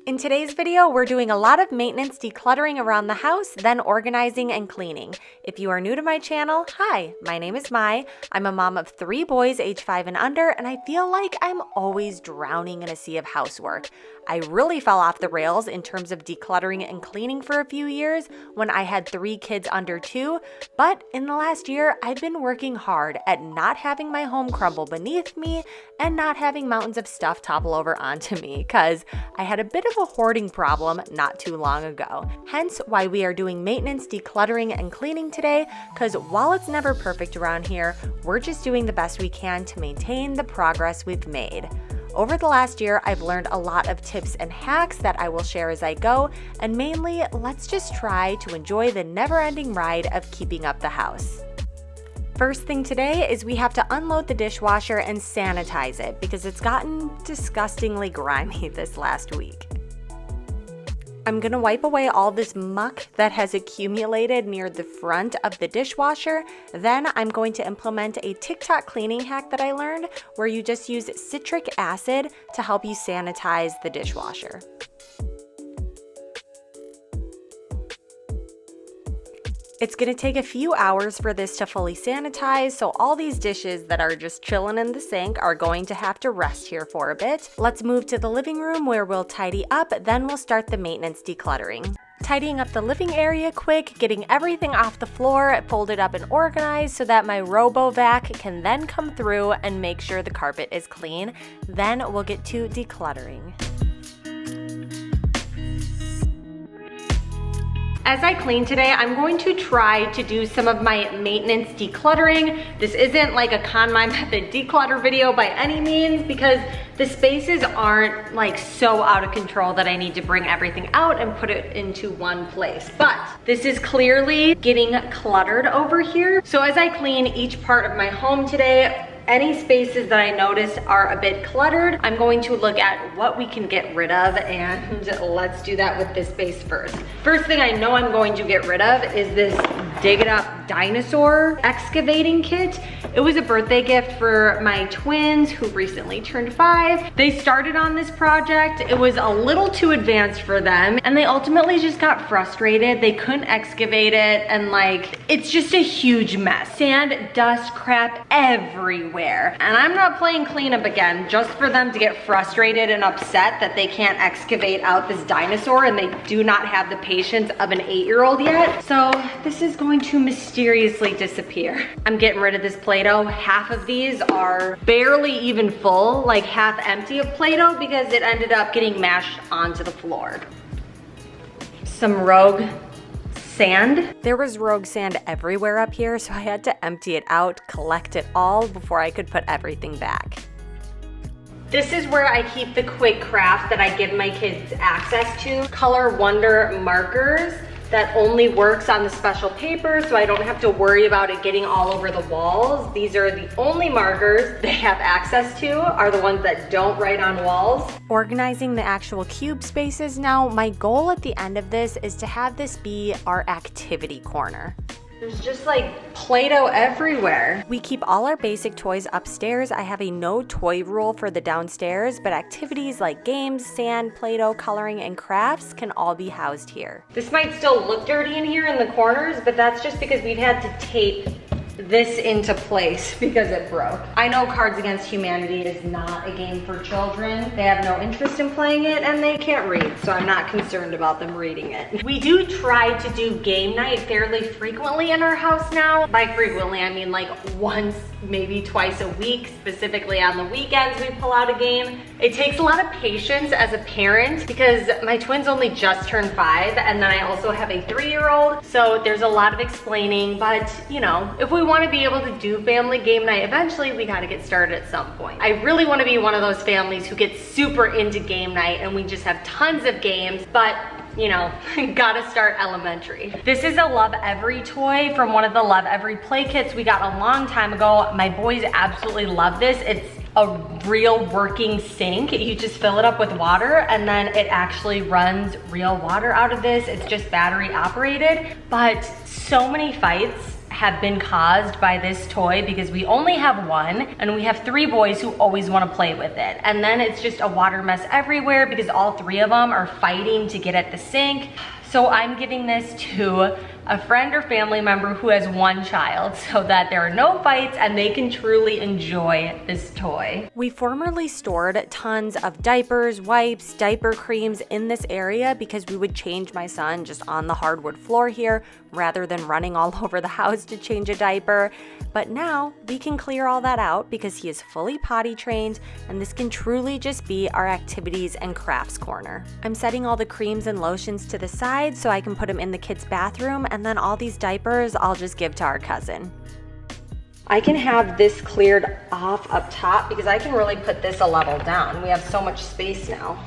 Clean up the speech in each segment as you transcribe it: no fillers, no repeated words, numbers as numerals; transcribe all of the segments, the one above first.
In today's video, we're doing a lot of maintenance decluttering around the house, then organizing and cleaning. If you are new to my channel, hi, my name is Mai. I'm a mom of 3 boys age 5 and under, and I feel like I'm always drowning in a sea of housework. I really fell off the rails in terms of decluttering and cleaning for a few years when I had 3 kids under 2, but in the last year, I've been working hard at not having my home crumble beneath me and not having mountains of stuff topple over onto me, because I had a bit of a hoarding problem not too long ago. Hence why we are doing maintenance, decluttering, and cleaning today, because while it's never perfect around here, we're just doing the best we can to maintain the progress we've made. Over the last year, I've learned a lot of tips and hacks that I will share as I go, and mainly, let's just try to enjoy the never-ending ride of keeping up the house. First thing today is we have to unload the dishwasher and sanitize it because it's gotten disgustingly grimy this last week. I'm gonna wipe away all this muck that has accumulated near the front of the dishwasher. Then I'm going to implement a TikTok cleaning hack that I learned where you just use citric acid to help you sanitize the dishwasher. It's gonna take a few hours for this to fully sanitize, so all these dishes that are just chilling in the sink are going to have to rest here for a bit. Let's move to the living room where we'll tidy up, then we'll start the maintenance decluttering. Tidying up the living area quick, getting everything off the floor, folded up and organized so that my RoboVac can then come through and make sure the carpet is clean. Then we'll get to decluttering. As I clean today, I'm going to try to do some of my maintenance decluttering. This isn't like a KonMai method declutter video by any means because the spaces aren't like so out of control that I need to bring everything out and put it into one place. But this is clearly getting cluttered over here. So as I clean each part of my home today, any spaces that I notice are a bit cluttered, I'm going to look at what we can get rid of, and let's do that with this space first. First thing I know I'm going to get rid of is this Dig It Up dinosaur excavating kit. It was a birthday gift for my twins who recently turned 5. They started on this project. It was a little too advanced for them, and they ultimately just got frustrated. They couldn't excavate it, and like, it's just a huge mess. Sand, dust, crap everywhere. And I'm not playing cleanup again just for them to get frustrated and upset that they can't excavate out this dinosaur and they do not have the patience of an 8-year-old yet. So this is going to mysteriously disappear. I'm getting rid of this Play-Doh. Half of these are barely even full, like half empty of Play-Doh because it ended up getting mashed onto the floor. Some Rogue sand. There was rogue sand everywhere up here, so I had to empty it out, collect it all before I could put everything back. This is where I keep the quick craft that I give my kids access to. Color Wonder markers that only works on the special paper, so I don't have to worry about it getting all over the walls. These are the only markers they have access to, are the ones that don't write on walls. Organizing the actual cube spaces now, my goal at the end of this is to have this be our activity corner. There's just like Play-Doh everywhere. We keep all our basic toys upstairs. I have a no toy rule for the downstairs, but activities like games, sand, Play-Doh, coloring, and crafts can all be housed here. This might still look dirty in here in the corners, but that's just because we've had to tape this into place because it broke. I know Cards Against Humanity is not a game for children. They have no interest in playing it and they can't read, so I'm not concerned about them reading it. We do try to do game night fairly frequently in our house now. By frequently, I mean like once, maybe twice a week. Specifically on the weekends, we pull out a game. It takes a lot of patience as a parent because my twins only just turned 5, and then I also have a 3-year-old, so there's a lot of explaining, but you know, if we want to be able to do family game night eventually, we got to get started at some point. I really want to be one of those families who gets super into game night and we just have tons of games, but you know, gotta start elementary. This is a Love Every toy from one of the Love Every play kits we got a long time ago. My boys absolutely love this. It's a real working sink. You just fill it up with water and then it actually runs real water out of this. It's just battery operated, but so many fights have been caused by this toy because we only have one and we have 3 boys who always want to play with it. And then it's just a water mess everywhere because all 3 of them are fighting to get at the sink. So I'm giving this to a friend or family member who has 1 child so that there are no fights and they can truly enjoy this toy. We formerly stored tons of diapers, wipes, diaper creams in this area because we would change my son just on the hardwood floor here rather than running all over the house to change a diaper. But now we can clear all that out because he is fully potty trained and this can truly just be our activities and crafts corner. I'm setting all the creams and lotions to the side so I can put them in the kids' bathroom, and then all these diapers I'll just give to our cousin. I can have this cleared off up top because I can really put this a level down. We have so much space now.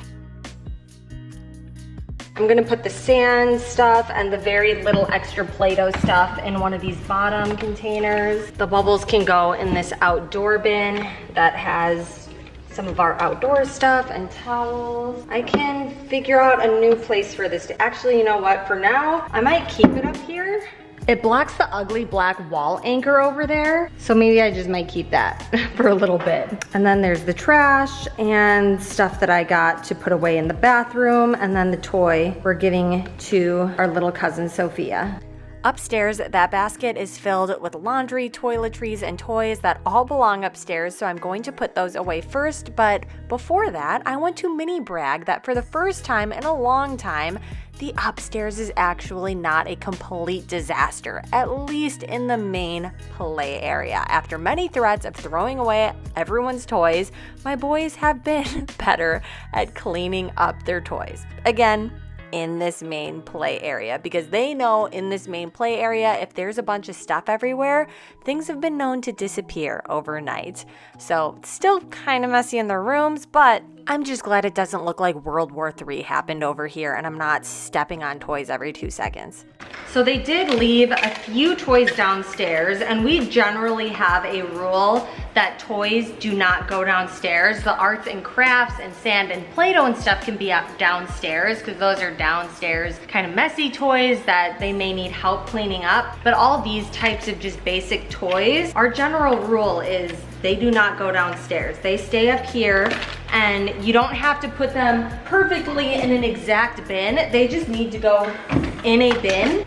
I'm gonna put the sand stuff and the very little extra Play-Doh stuff in one of these bottom containers. The bubbles can go in this outdoor bin that has some of our outdoor stuff and towels. I can figure out a new place for this. Actually, you know what? For now, I might keep it up here. It blocks the ugly black wall anchor over there, so maybe I just might keep that for a little bit. And then there's the trash and stuff that I got to put away in the bathroom, and then the toy we're giving to our little cousin Sophia. Upstairs, that basket is filled with laundry, toiletries, and toys that all belong upstairs, so I'm going to put those away first. But before that, I want to mini brag that for the first time in a long time, the upstairs is actually not a complete disaster, at least in the main play area. After many threats of throwing away everyone's toys, my boys have been better at cleaning up their toys. Again, in this main play area, because they know in this main play area, if there's a bunch of stuff everywhere, things have been known to disappear overnight. So it's still kind of messy in their rooms, but I'm just glad it doesn't look like World War III happened over here and I'm not stepping on toys every 2 seconds. So they did leave a few toys downstairs, and we generally have a rule that toys do not go downstairs. The arts and crafts and sand and Play-Doh and stuff can be up downstairs because those are downstairs kind of messy toys that they may need help cleaning up. But all these types of just basic toys, our general rule is they do not go downstairs. They stay up here, and you don't have to put them perfectly in an exact bin. They just need to go in a bin,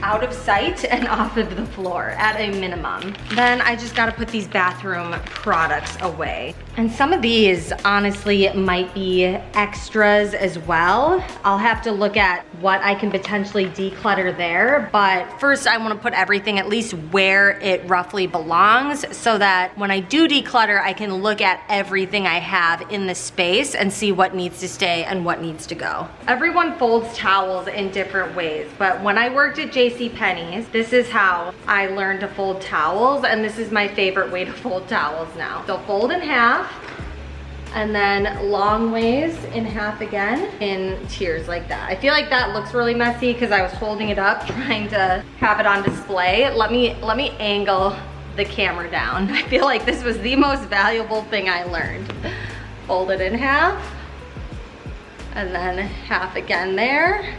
out of sight and off of the floor at a minimum. Then I just gotta put these bathroom products away. And some of these honestly might be extras as well. I'll have to look at what I can potentially declutter there, but first I wanna put everything at least where it roughly belongs so that when I do declutter, I can look at everything I have in the space and see what needs to stay and what needs to go. Everyone folds towels in different ways, but when I worked at JCPenney's, this is how I learned to fold towels, and this is my favorite way to fold towels now. So fold in half, and then long ways in half again in tiers like that. I feel like that looks really messy because I was holding it up trying to have it on display. Let me angle the camera down. I feel like this was the most valuable thing I learned. Fold it in half, and then half again there.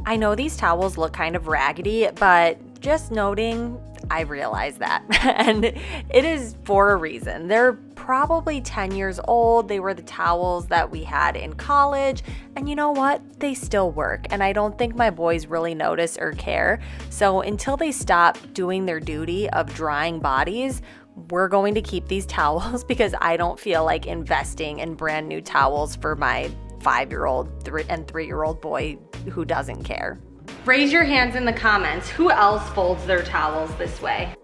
I know these towels look kind of raggedy, but just noting, I realize that. And it is for a reason. They're probably 10 years old. They were the towels that we had in college. And you know what? They still work. And I don't think my boys really notice or care. So until they stop doing their duty of drying bodies, we're going to keep these towels because I don't feel like investing in brand new towels for my 5-year-old and 3-year-old boy who doesn't care. Raise your hands in the comments. Who else folds their towels this way?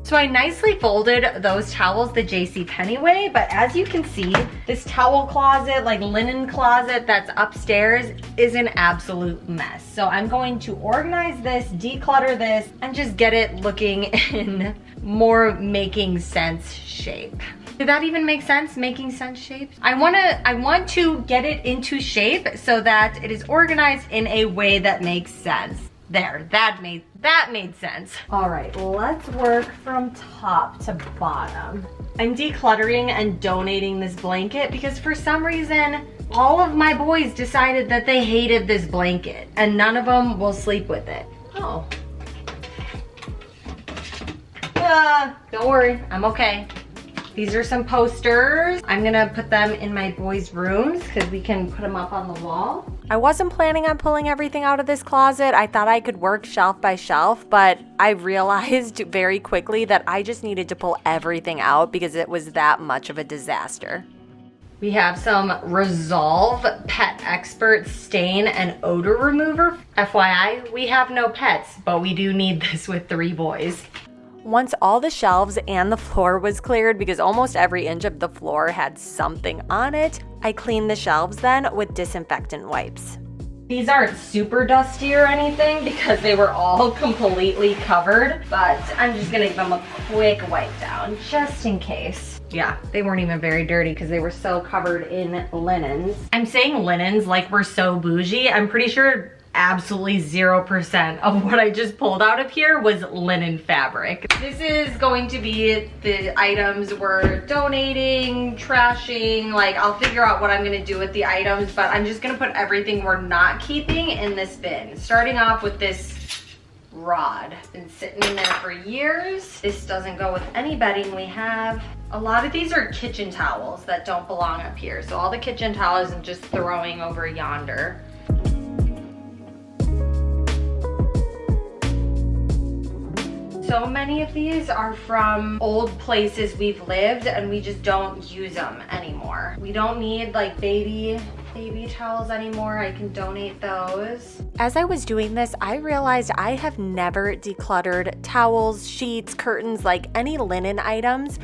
So I nicely folded those towels the JCPenney way, but as you can see, this towel closet, like linen closet that's upstairs, is an absolute mess. So I'm going to organize this, declutter this, and just get it looking in more making sense shape. Did that even make sense? Making sense shapes? I want to get it into shape so that it is organized in a way that makes sense. There, that made sense. All right, let's work from top to bottom. I'm decluttering and donating this blanket because for some reason, all of my boys decided that they hated this blanket and none of them will sleep with it. Oh. Don't worry, I'm okay. These are some posters. I'm gonna put them in my boys' rooms because we can put them up on the wall. I wasn't planning on pulling everything out of this closet. I thought I could work shelf by shelf, but I realized very quickly that I just needed to pull everything out because it was that much of a disaster. We have some Resolve Pet Expert Stain and Odor Remover. FYI, we have no pets, but we do need this with 3 boys. Once all the shelves and the floor was cleared, because almost every inch of the floor had something on it, I cleaned the shelves then with disinfectant wipes. These aren't super dusty or anything because they were all completely covered, but I'm just gonna give them a quick wipe down just in case. Yeah, they weren't even very dirty because they were so covered in linens. I'm saying linens like we're so bougie. I'm pretty sure absolutely 0% of what I just pulled out of here was linen fabric. This is going to be the items we're donating, trashing, like I'll figure out what I'm gonna do with the items, but I'm just gonna put everything we're not keeping in this bin. Starting off with this rod. Been sitting in there for years. This doesn't go with any bedding we have. A lot of these are kitchen towels that don't belong up here. So all the kitchen towels I'm just throwing over yonder. So many of these are from old places we've lived and we just don't use them anymore. We don't need like baby towels anymore. I can donate those. As I was doing this, I realized I have never decluttered towels, sheets, curtains, like any linen items.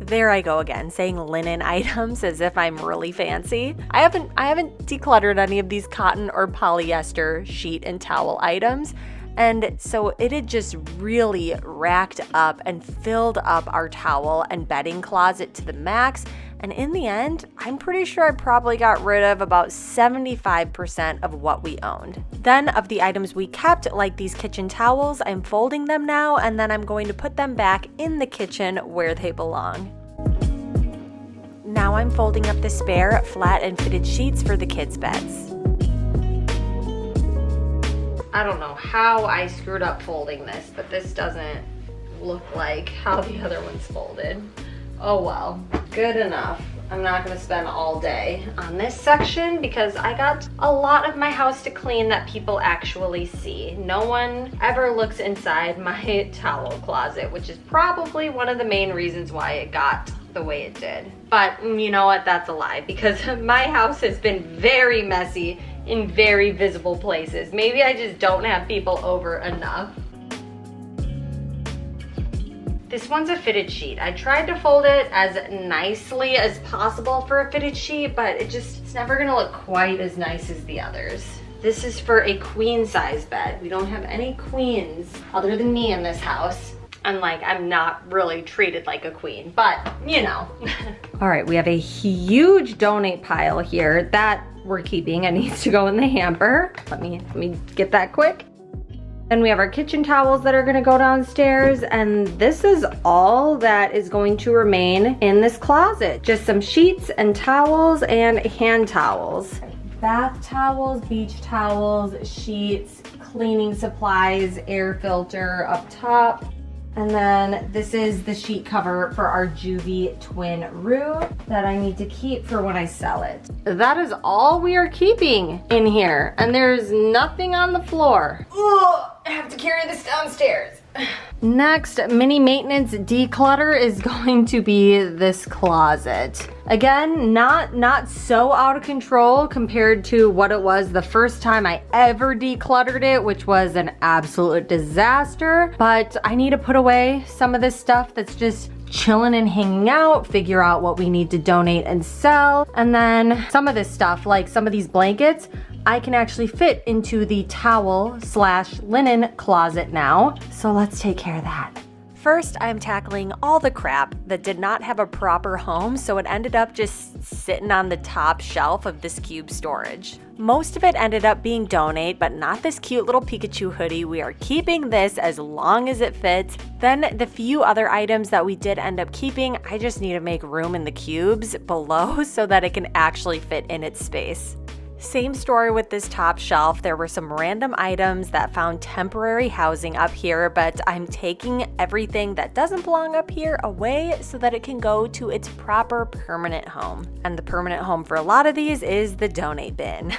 There I go again, saying linen items as if I'm really fancy. I haven't decluttered any of these cotton or polyester sheet and towel items. And so it had just really racked up and filled up our towel and bedding closet to the max. And in the end, I'm pretty sure I probably got rid of about 75% of what we owned. Then of the items we kept, like these kitchen towels, I'm folding them now and then I'm going to put them back in the kitchen where they belong. Now I'm folding up the spare flat and fitted sheets for the kids' beds. I don't know how I screwed up folding this, but this doesn't look like how the other one's folded. Oh well, good enough. I'm not gonna spend all day on this section because I got a lot of my house to clean that people actually see. No one ever looks inside my towel closet, which is probably one of the main reasons why it got the way it did. But you know what, that's a lie because my house has been very messy in very visible places. Maybe I just don't have people over enough. This one's a fitted sheet. I tried to fold it as nicely as possible for a fitted sheet, but it's never gonna look quite as nice as the others. This is for a queen size bed. We don't have any queens other than me in this house. And like, I'm not really treated like a queen, but you know. All right, we have a huge donate pile here that we're keeping. It needs to go in the hamper. Let me get that quick. Then we have our kitchen towels that are gonna go downstairs, and this is all that is going to remain in this closet. Just some sheets and towels and hand towels. Bath towels, beach towels, sheets, cleaning supplies, air filter up top. And then this is the sheet cover for our Juvie twin roof that I need to keep for when I sell it. That is all we are keeping in here, and there's nothing on the floor. Ugh, I have to carry this downstairs. Next mini maintenance declutter is going to be this closet. Again, not so out of control compared to what it was the first time I ever decluttered it, which was an absolute disaster. But I need to put away some of this stuff that's just chilling and hanging out, figure out what we need to donate and sell. And then some of this stuff, like some of these blankets, I can actually fit into the towel/linen closet now. So let's take care of that. First, I'm tackling all the crap that did not have a proper home, so it ended up just sitting on the top shelf of this cube storage. Most of it ended up being donate, but not this cute little Pikachu hoodie. We are keeping this as long as it fits. Then the few other items that we did end up keeping, I just need to make room in the cubes below so that it can actually fit in its space. Same story with this top shelf. There were some random items that found temporary housing up here, but I'm taking everything that doesn't belong up here away so that it can go to its proper permanent home. And the permanent home for a lot of these is the donate bin.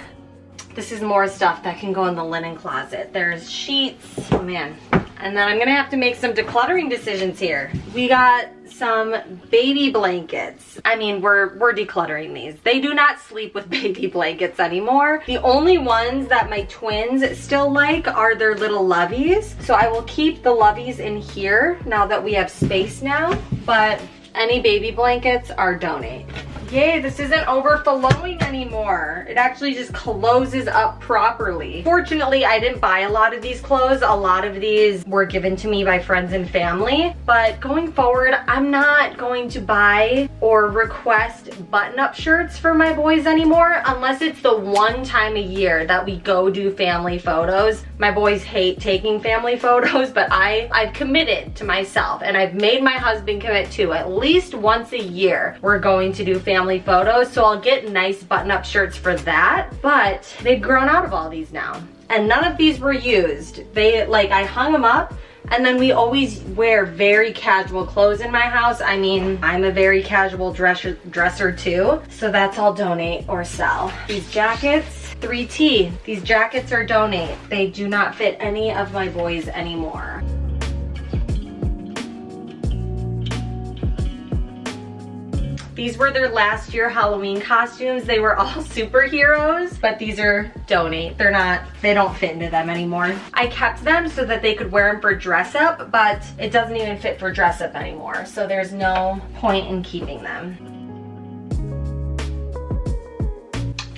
This is more stuff that can go in the linen closet. There's sheets, oh man. And then I'm gonna have to make some decluttering decisions here. We got some baby blankets. I mean, we're decluttering these. They do not sleep with baby blankets anymore. The only ones that my twins still like are their little loveys. So I will keep the loveys in here now that we have space now, but any baby blankets are donate. Yay, this isn't overflowing anymore. It actually just closes up properly. Fortunately, I didn't buy a lot of these clothes. A lot of these were given to me by friends and family. But going forward, I'm not going to buy or request button-up shirts for my boys anymore unless it's the one time a year that we go do family photos. My boys hate taking family photos, but I've committed to myself and I've made my husband commit to at least once a year we're going to do family photos, so I'll get nice button-up shirts for that, but they've grown out of all these now. And none of these were used. I hung them up, and then we always wear very casual clothes in my house. I mean, I'm a very casual dresser too, so that's all donate or sell. These jackets, 3T, these jackets are donate. They do not fit any of my boys anymore. These were their last year Halloween costumes. They were all superheroes, but these are donate. They don't fit into them anymore. I kept them so that they could wear them for dress up, but it doesn't even fit for dress up anymore. So there's no point in keeping them.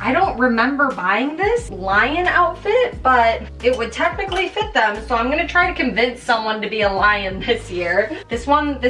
I don't remember buying this lion outfit, but it would technically fit them, so I'm gonna try to convince someone to be a lion this year. This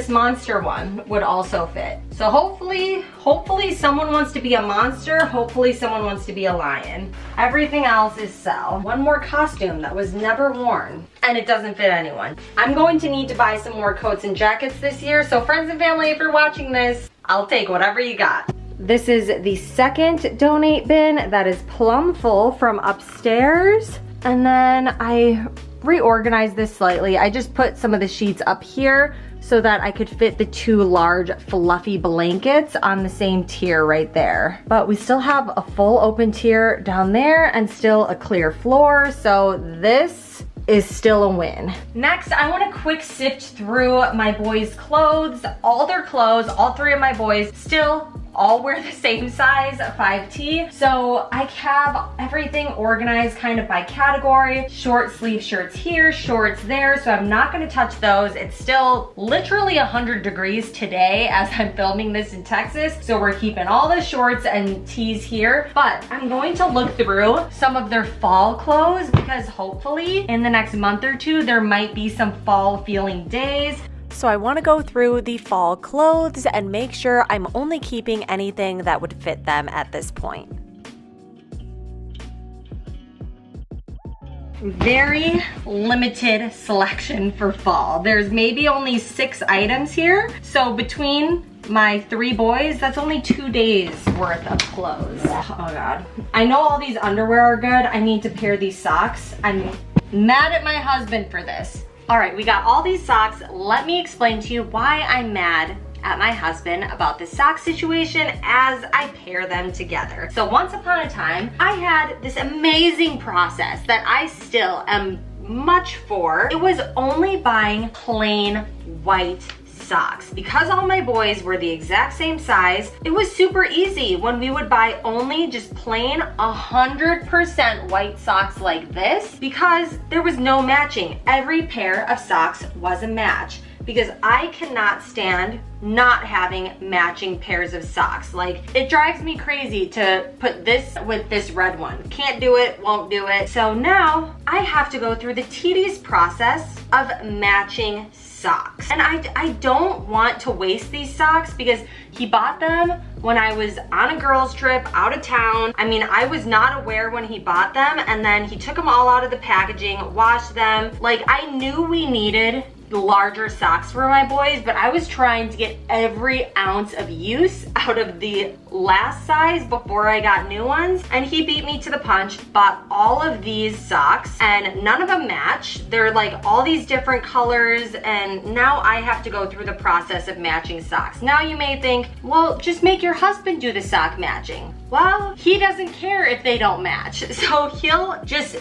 monster one would also fit. So hopefully someone wants to be a monster, hopefully someone wants to be a lion. Everything else is sell. One more costume that was never worn, and it doesn't fit anyone. I'm going to need to buy some more coats and jackets this year, so friends and family, if you're watching this, I'll take whatever you got. This is the second donate bin that is plumb full from upstairs. And then I reorganized this slightly. I just put some of the sheets up here so that I could fit the two large fluffy blankets on the same tier right there. But we still have a full open tier down there and still a clear floor. So this is still a win. Next, I want to quick sift through my boys' clothes. All their clothes, all three of my boys, still all wear the same size, 5T. So I have everything organized kind of by category. Short sleeve shirts here, shorts there. So I'm not gonna touch those. It's still literally 100 degrees today as I'm filming this in Texas. So we're keeping all the shorts and tees here, but I'm going to look through some of their fall clothes because hopefully in the next month or two, there might be some fall feeling days. So I want to go through the fall clothes and make sure I'm only keeping anything that would fit them at this point. Very limited selection for fall. There's maybe only 6 items here. So between my 3 boys, that's only 2 days worth of clothes. Oh God. I know all these underwear are good. I need to pair these socks. I'm mad at my husband for this. All right, we got all these socks. Let me explain to you why I'm mad at my husband about this sock situation as I pair them together. So once upon a time, I had this amazing process that I still am much for. It was only buying plain white socks. Because all my boys were the exact same size, it was super easy when we would buy only just plain 100% white socks like this because there was no matching. Every pair of socks was a match. because I cannot stand not having matching pairs of socks. Like, it drives me crazy to put this with this red one. Can't do it, won't do it. So now I have to go through the tedious process of matching socks. And I don't want to waste these socks because he bought them when I was on a girls trip out of town. I mean, I was not aware when he bought them, and then he took them all out of the packaging, washed them. Like, I knew we needed larger socks for my boys, but I was trying to get every ounce of use out of the last size before I got new ones, and he beat me to the punch, bought all of these socks, and none of them match. They're like all these different colors, and now I have to go through the process of matching socks. Now you may think, well, just make your husband do the sock matching. Well, he doesn't care if they don't match, so he'll just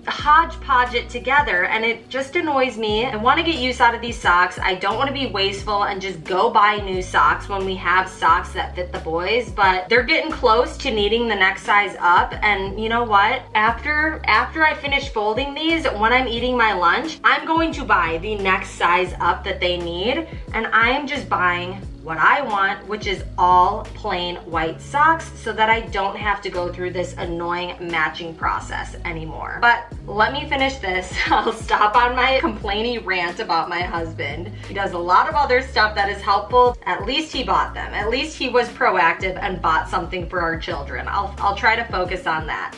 hodgepodge it together, and it just annoys me. I want to get use out of these socks. I don't want to be wasteful and just go buy new socks when we have socks that fit the boys, but they're getting close to needing the next size up. And you know what? After I finish folding these, when I'm eating my lunch, I'm going to buy the next size up that they need, and I am just buying what I want, which is all plain white socks, so that I don't have to go through this annoying matching process anymore. But let me finish this. I'll stop on my complainy rant about my husband. He does a lot of other stuff that is helpful. At least he bought them. At least he was proactive and bought something for our children. I'll try to focus on that.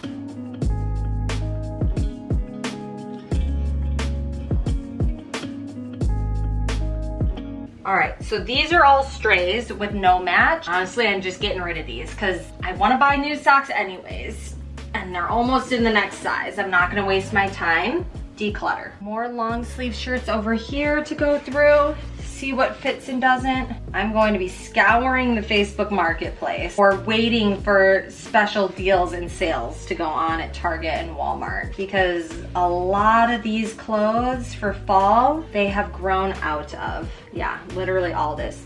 All right, so these are all strays with no match. Honestly, I'm just getting rid of these because I want to buy new socks anyways, and they're almost in the next size. I'm not gonna waste my time. Declutter. More long sleeve shirts over here to go through, see what fits and doesn't. I'm going to be scouring the Facebook Marketplace or waiting for special deals and sales to go on at Target and Walmart, because a lot of these clothes for fall, they have grown out of. Yeah, literally all this.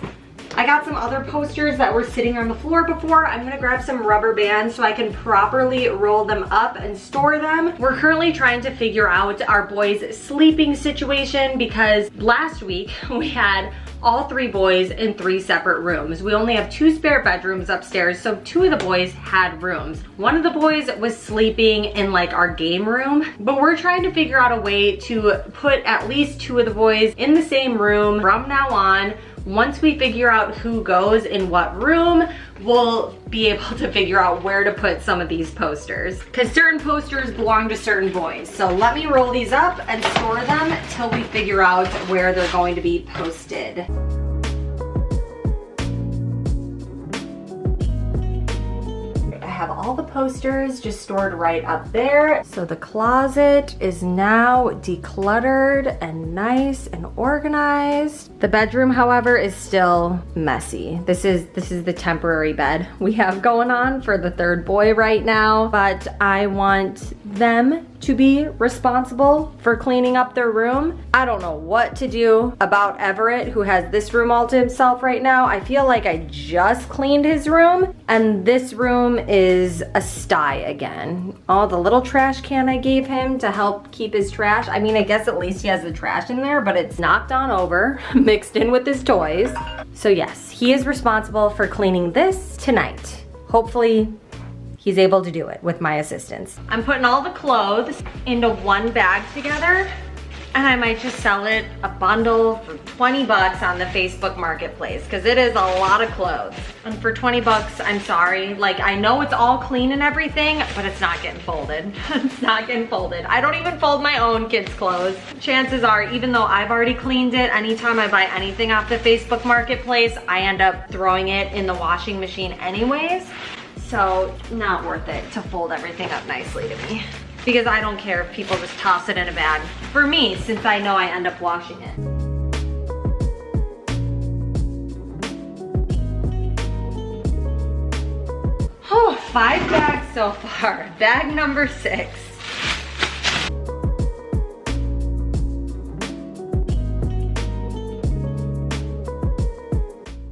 I got some other posters that were sitting on the floor before. I'm gonna grab some rubber bands so I can properly roll them up and store them. We're currently trying to figure out our boys' sleeping situation because last week we had all 3 boys in 3 separate rooms. We only have 2 spare bedrooms upstairs, so 2 of the boys had rooms. One of the boys was sleeping in like our game room, but we're trying to figure out a way to put at least 2 of the boys in the same room from now on. Once we figure out who goes in what room, we'll be able to figure out where to put some of these posters, because certain posters belong to certain boys. So let me roll these up and store them till we figure out where they're going to be posted. I have all the posters just stored right up there. So the closet is now decluttered and nice and organized. The bedroom, however, is still messy. This is the temporary bed we have going on for the 3rd boy right now, but I want them to be responsible for cleaning up their room. I don't know what to do about Everett, who has this room all to himself right now. I feel like I just cleaned his room, and this room is a sty again. Oh, the little trash can I gave him to help keep his trash. I mean, I guess at least he has the trash in there, but it's knocked on over, mixed in with his toys. So yes, he is responsible for cleaning this tonight. Hopefully, he's able to do it with my assistance. I'm putting all the clothes into one bag together, and I might just sell it a bundle for 20 bucks on the Facebook Marketplace, because it is a lot of clothes. And for 20 bucks, I'm sorry. Like, I know it's all clean and everything, but it's not getting folded. It's not getting folded. I don't even fold my own kids' clothes. Chances are, even though I've already cleaned it, anytime I buy anything off the Facebook Marketplace, I end up throwing it in the washing machine anyways. So not worth it to fold everything up nicely to me, because I don't care if people just toss it in a bag. For me, since I know I end up washing it. Oh, 5 bags so far. Bag number 6.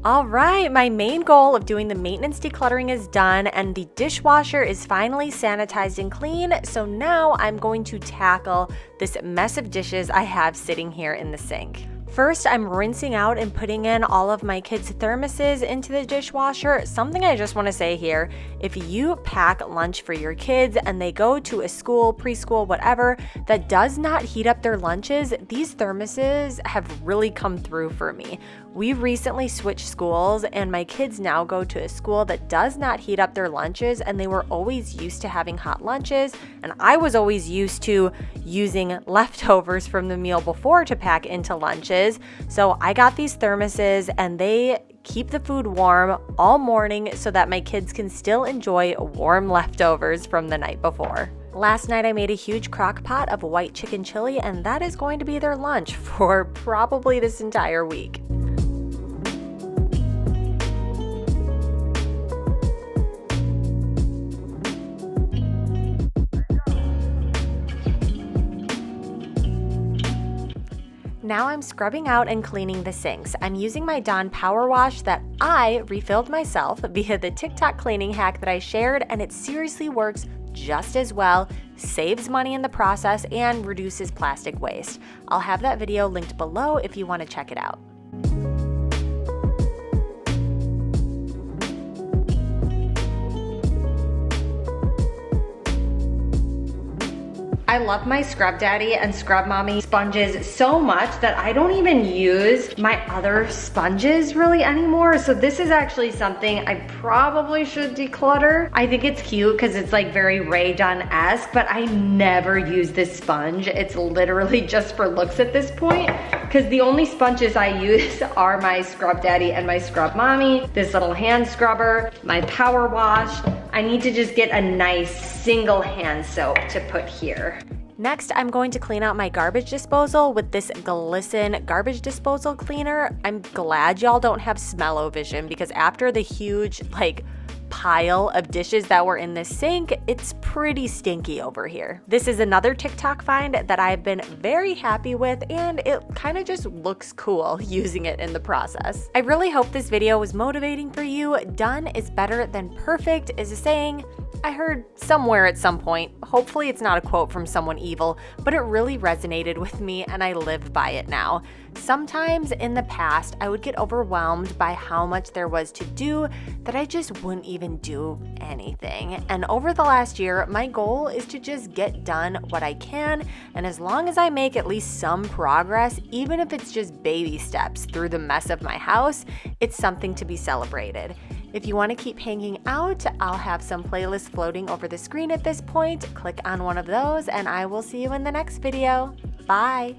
All right, my main goal of doing the maintenance decluttering is done, and the dishwasher is finally sanitized and clean. So now I'm going to tackle this mess of dishes I have sitting here in the sink. First, I'm rinsing out and putting in all of my kids' thermoses into the dishwasher. Something I just want to say here, if you pack lunch for your kids and they go to a school, preschool, whatever, that does not heat up their lunches, these thermoses have really come through for me. We recently switched schools and my kids now go to a school that does not heat up their lunches, and they were always used to having hot lunches, and I was always used to using leftovers from the meal before to pack into lunches. So I got these thermoses and they keep the food warm all morning so that my kids can still enjoy warm leftovers from the night before. Last night I made a huge crock pot of white chicken chili, and that is going to be their lunch for probably this entire week. Now I'm scrubbing out and cleaning the sinks. I'm using my Dawn Power Wash that I refilled myself via the TikTok cleaning hack that I shared, and it seriously works just as well, saves money in the process, and reduces plastic waste. I'll have that video linked below if you want to check it out. I love my Scrub Daddy and Scrub Mommy sponges so much that I don't even use my other sponges really anymore. So this is actually something I probably should declutter. I think it's cute because it's like very Rae Dunn-esque, but I never use this sponge. It's literally just for looks at this point, because the only sponges I use are my Scrub Daddy and my Scrub Mommy, this little hand scrubber, my Power Wash. I need to just get a nice single hand soap to put here. Next, I'm going to clean out my garbage disposal with this Glisten garbage disposal cleaner. I'm glad y'all don't have smell-o-vision, because after the huge pile of dishes that were in the sink, it's pretty stinky over here. This is another TikTok find that I've been very happy with, and it kind of just looks cool using it in the process. I really hope this video was motivating for you. Done is better than perfect is a saying I heard somewhere at some point. Hopefully it's not a quote from someone evil, but it really resonated with me and I live by it now. Sometimes in the past, I would get overwhelmed by how much there was to do that I just wouldn't even do anything. And over the last year, my goal is to just get done what I can, and as long as I make at least some progress, even if it's just baby steps through the mess of my house, it's something to be celebrated. If you want to keep hanging out, I'll have some playlists floating over the screen at this point. Click on one of those and I will see you in the next video. Bye!